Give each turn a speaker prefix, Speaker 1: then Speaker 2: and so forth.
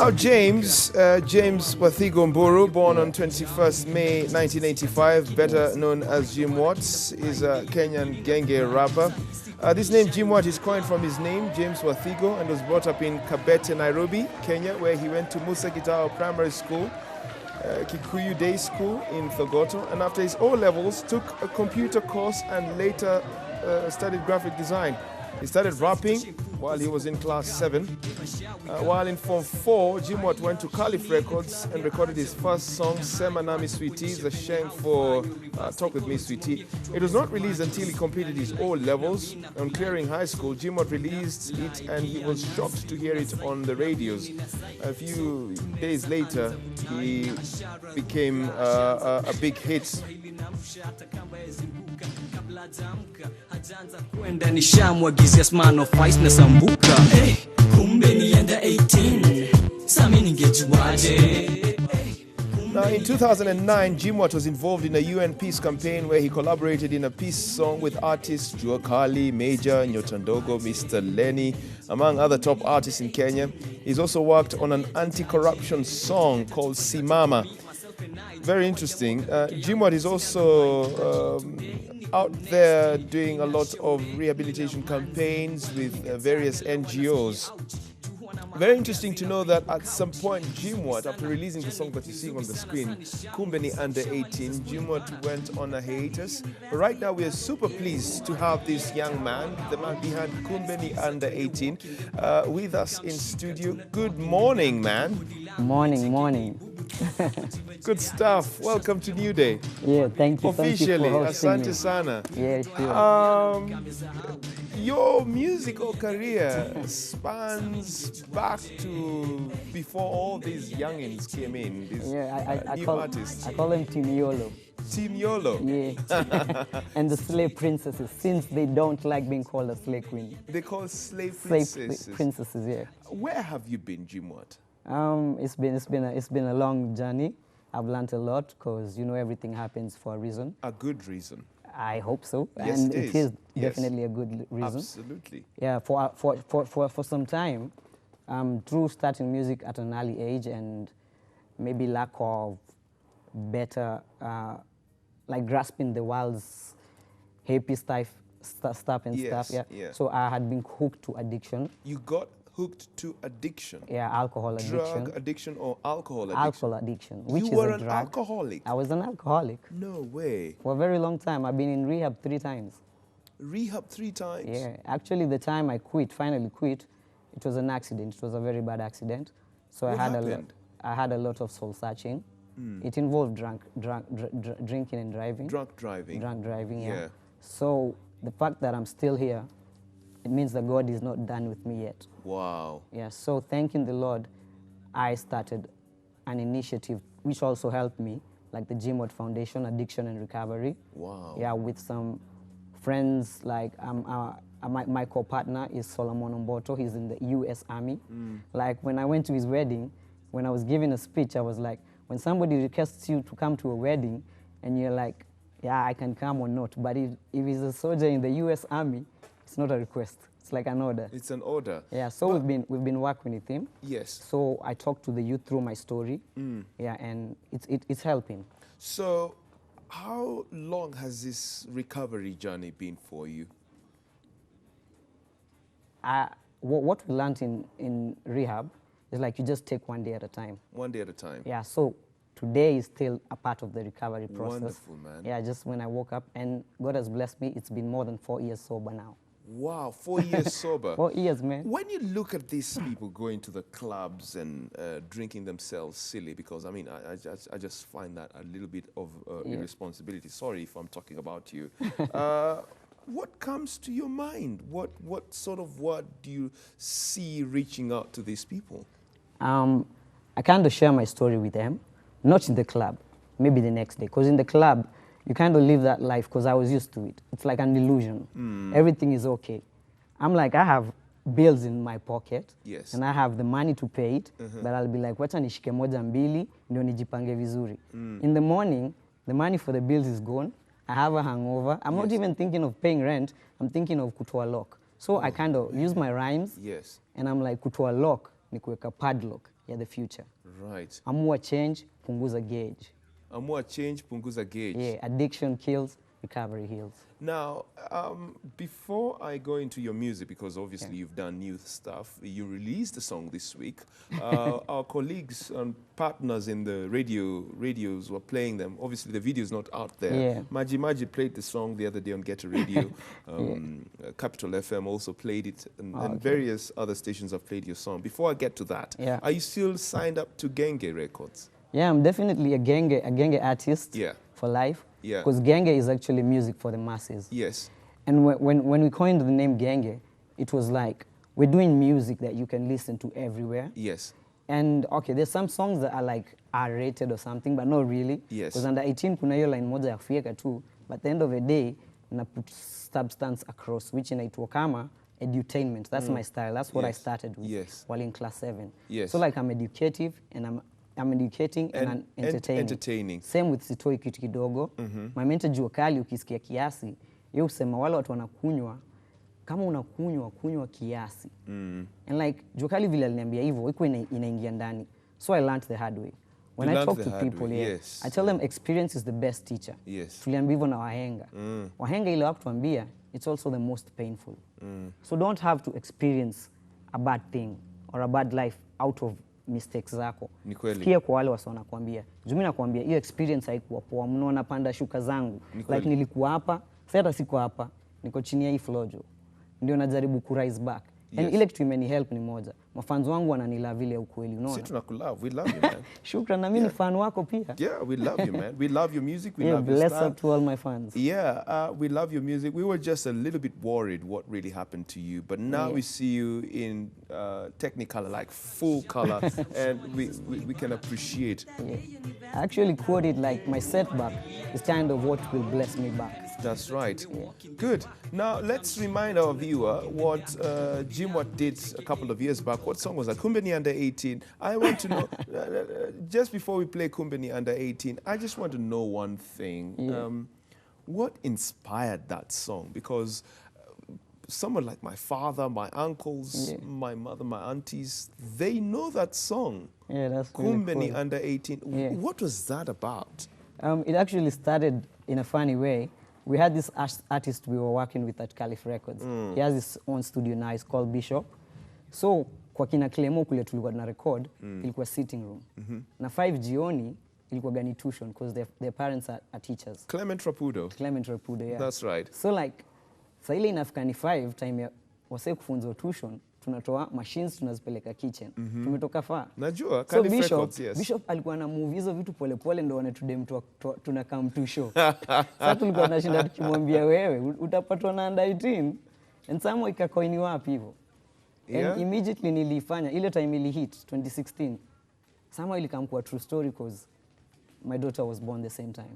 Speaker 1: Now, James Wathigo Mburu, born on 21st May 1985, better known as Jimwat, is a Kenyan genge rapper. This name Jimwat is coined from his name, James Wathigo, and was brought up in Kabete, Nairobi, Kenya, where he went to Musa Gitao Primary School, Kikuyu Day School in Thogoto, and after his O-levels, took a computer course and later studied graphic design. He started rapping while he was in class 7. While in Form 4, Jimwat went to Caliph Records and recorded his first song, Sema Nami Sweetie, the sheng for Talk With Me Sweetie. It was not released until he completed his O-levels. On clearing high school, Jimwat released it and he was shocked to hear it on the radios. A few days later, he became a big hit.
Speaker 2: Kwenda nishamwagizia smano fice na sambuka kumbe nienda 18 sami ningejuaje.
Speaker 1: Now, in 2009, Jimwat was involved in a UN peace campaign where he collaborated in a peace song with artists Jua Kali, Major, Nyotandogo, Mr. Lenny, among other top artists in Kenya. He's also worked on an anti-corruption song called Simama. Very interesting. Jimwat is also out there doing a lot of rehabilitation campaigns with various NGOs. Very interesting to know that at some point, Jimwat, after releasing the song that you're seeing on the screen, Kumbeni Under 18, Jimwat went on a hiatus. But right now, we are super pleased to have this young man, the man behind Kumbeni Under 18, with us in studio. Good morning, man.
Speaker 3: Morning.
Speaker 1: Good stuff. Welcome to New Day.
Speaker 3: Yeah, thank you.
Speaker 1: Officially,
Speaker 3: Thank you
Speaker 1: Asante
Speaker 3: for
Speaker 1: Sana.
Speaker 3: Yeah, sure.
Speaker 1: Your musical career spans back to before all these youngins came in, these new artists.
Speaker 3: I call them Team YOLO.
Speaker 1: Team YOLO?
Speaker 3: Yeah. And the slave princesses, since they don't like being called a slave queen.
Speaker 1: They call slave princesses?
Speaker 3: Slave princesses, yeah.
Speaker 1: Where have you been, Jimwat?
Speaker 3: It's been a long journey. I've learned a lot because, you know, everything happens for a reason.
Speaker 1: A good reason.
Speaker 3: I hope so.
Speaker 1: Yes,
Speaker 3: and
Speaker 1: it
Speaker 3: is definitely a good reason.
Speaker 1: Absolutely.
Speaker 3: Yeah, for some time, through starting music at an early age and maybe lack of better, like grasping the world's happy stuff and stuff. Yeah. So I had been hooked to addiction.
Speaker 1: You got hooked to addiction?
Speaker 3: Yeah, alcohol addiction.
Speaker 1: Drug addiction or alcohol addiction?
Speaker 3: Alcohol addiction, which
Speaker 1: you
Speaker 3: is
Speaker 1: were
Speaker 3: a
Speaker 1: an
Speaker 3: drug.
Speaker 1: alcoholic?
Speaker 3: I was an alcoholic.
Speaker 1: No way.
Speaker 3: For a very long time. I've been in rehab 3 times.
Speaker 1: Rehab 3 times?
Speaker 3: Yeah, actually the time I finally quit, it was an accident. It was a very bad accident. So I had a lot of soul searching. It involved drinking and driving.
Speaker 1: Drunk driving,
Speaker 3: yeah. So the fact that I'm still here, it means that God is not done with me yet.
Speaker 1: Wow.
Speaker 3: Yeah, so thanking the Lord, I started an initiative which also helped me, like the Jimwat Foundation, Addiction and Recovery.
Speaker 1: Wow.
Speaker 3: Yeah, with some friends, like my co-partner is Solomon Omboto. He's in the US Army. Like when I went to his wedding, when I was giving a speech, I was like, when somebody requests you to come to a wedding and you're like, yeah, I can come or not, but if he's a soldier in the US Army, it's not a request. It's like an order.
Speaker 1: It's an order.
Speaker 3: Yeah. So we've been working with him.
Speaker 1: Yes.
Speaker 3: So I talk to the youth through my story. Yeah, and it's helping.
Speaker 1: So, how long has this recovery journey been for you?
Speaker 3: What we learned in rehab is like you just take one day at a time.
Speaker 1: One day at a time.
Speaker 3: Yeah. So today is still a part of the recovery process.
Speaker 1: Wonderful, man.
Speaker 3: Yeah. Just when I woke up, and God has blessed me. It's been more than 4 years sober now.
Speaker 1: Wow, 4 years sober.
Speaker 3: 4 years, man.
Speaker 1: When you look at these people going to the clubs and drinking themselves silly, because I mean, I just find that a little bit of irresponsibility. Sorry if I'm talking about you. What comes to your mind? What sort of word do you see reaching out to these people?
Speaker 3: I kind of share my story with them, not in the club, maybe the next day, because in the club, you kind of live that life because I was used to it. It's like an illusion. Everything is okay. I'm like, I have bills in my pocket.
Speaker 1: Yes.
Speaker 3: And I have the money to pay it, but I'll be like, wacha nishike moja mbili, ndio nijipange vizuri. In the morning, the money for the bills is gone. I have a hangover. I'm not even thinking of paying rent. I'm thinking of kutoa lock. So I kind of use my rhymes.
Speaker 1: Yes.
Speaker 3: And I'm like, kutoa lock, ni kuweka padlock. ya the future.
Speaker 1: Right.
Speaker 3: Amua change, punguza gauge.
Speaker 1: Amua change, punguza gauge.
Speaker 3: Yeah, addiction kills, recovery heals.
Speaker 1: Now, before I go into your music, because obviously you've done new stuff, you released a song this week. Our colleagues and partners in the radios were playing them. Obviously, the video's not out there.
Speaker 3: Yeah.
Speaker 1: Maji played the song the other day on Get a Radio. Capital FM also played it, and various other stations have played your song. Before I get to that, are you still signed up to Genge Records?
Speaker 3: Yeah, I'm definitely a Genge artist for life.
Speaker 1: Yeah.
Speaker 3: Because Genge is actually music for the masses.
Speaker 1: Yes.
Speaker 3: And when we coined the name Genge, it was like, we're doing music that you can listen to everywhere.
Speaker 1: Yes.
Speaker 3: And okay, there's some songs that are like R-rated or something, but not really.
Speaker 1: Yes.
Speaker 3: Because under 18 kuna hiyo line moja ya kufieka tu, but at the end of the day, na put substance across, which inaitwa kama edutainment. That's my style. That's what I started with while in class 7.
Speaker 1: Yes.
Speaker 3: So like I'm educative and I'm educating and entertaining. Same with sitoi kitu kidogo. My mentor jua kali ukisikia kiasi, yeye usema wale watu wanakunywa, kama unakunywa, kunywa kiasi. And like jua kali vile aliniambia hivyo, iko inaingia ndani. So I learned the hard way. When I talk to people, I tell them experience is the best teacher. Tuliambiwa hivyo na wahenga. Wahenga ile wakutuambia, it's also the most painful. So don't have to experience a bad thing or a bad life out of mistakes zako. Sikia kwa wale wasa wanakuambia. Jumi nakuambia, hiyo experience haikuwa poa, mnaona panda shuka zangu. Like nilikuwa hapa, sasa hata siko hapa, niko chini ya hii flojo. Ndio najaribu ku rise back. And ile kitu imeni help ni moja. Mafans wangu wananila vile ukweli, unaona?
Speaker 1: Sisi tunakulove, we love you, man.
Speaker 3: Shukran, na mimi ni fan wako pia.
Speaker 1: Yeah, we love you, man. We love your music, we love your style.
Speaker 3: Bless up to all my fans.
Speaker 1: Yeah, we love your music. We were just a little bit worried what really happened to you, but now we see you in Technicolor, like full color, and we can appreciate.
Speaker 3: I actually quoted like, my setback is kind of what will bless me back.
Speaker 1: That's right. Good. Now, let's remind our viewer what Jimwat did a couple of years back. What song was that? Kumbeni Under 18. I want to know, just before we play Kumbeni Under 18, I just want to know one thing. What inspired that song? Because someone like my father, my uncles, my mother, my aunties, they know that song.
Speaker 3: Yeah, that's
Speaker 1: Kumbeni
Speaker 3: really cool.
Speaker 1: Under 18. What was that about?
Speaker 3: It actually started in a funny way. We had this artist we were working with at Caliph Records. He has his own studio now, it's called Bishop. So, kwa kina Clemo kule tulikuwa na record, ilikuwa sitting room. Na 5 jioni, ilikuwa gani tuition, because their parents are teachers.
Speaker 1: Clement Rapudo.
Speaker 3: Clement Rapudo, yeah.
Speaker 1: That's right.
Speaker 3: So like, sa ile inafika ni 5, time ya wase kufunza tuition, tunatoa machines tunazipeleka kitchen. Tumetoka far.
Speaker 1: Najua,
Speaker 3: so
Speaker 1: Caliph Records, yes.
Speaker 3: Bishop alikuwa na move hizo vitu pole pole ndo wanatudem tuna come to show. Sasa tulikuwa tunashinda tukimwambia wewe utapatwa na under 18 and somehow ikakoini wapi hivyo. And immediately nilifanya ile time ili hit 2016. Somehow ilikam kuwa true story because my daughter was born the same time.